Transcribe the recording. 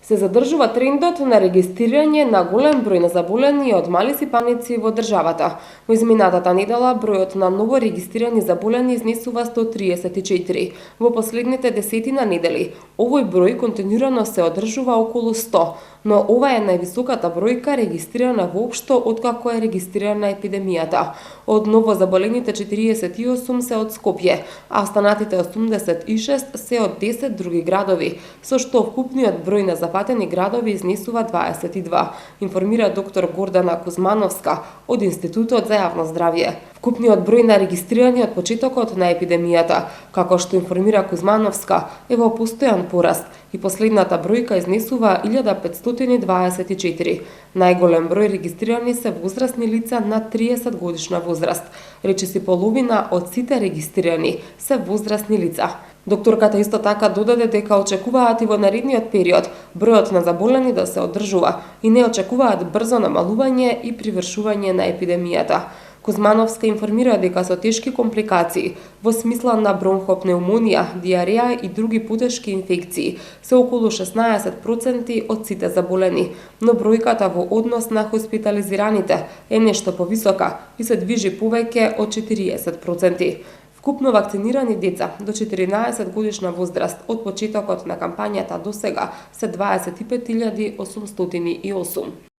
Се задржува трендот на регистрирање на голем број на заболени од мали сипаници во државата. Во изминатата недела бројот на ново регистрирани заболени изнесува 134. Во последните десетина недели овој број континуирано се одржува околу 100, но ова е највисоката бројка регистрирана воопшто откако е регистрирана епидемијата. Од ново заболените 48 се од Скопје, а останатите 86 се од 10 други градови, со што вкупниот број на запатени градови изнесува 22, информира доктор Гордана Кузмановска од Институтот за јавно здравје. Вкупниот број на регистрирани од почетокот на епидемијата, како што информира Кузмановска, е во постојан пораст и последната бројка изнесува 1524. Најголем број регистрирани се возрастни лица над 30 годишна возраст. Речиси половина од сите регистрирани се возрастни лица. Докторката исто така додаде дека очекуваат и во наредниот период бројот на заболени да се одржува и не очекуваат брзо намалување и привршување на епидемијата. Кузмановска информира дека со тешки компликации во смисла на бронхопнеумонија, диареја и други потешки инфекции се околу 16% од сите заболени, но бројката во однос на хоспитализираните е нешто повисока и се движи повеќе од 40%. Вкупно вакцинирани деца до 14 годишна возраст од почетокот на кампањата до сега се 25.808.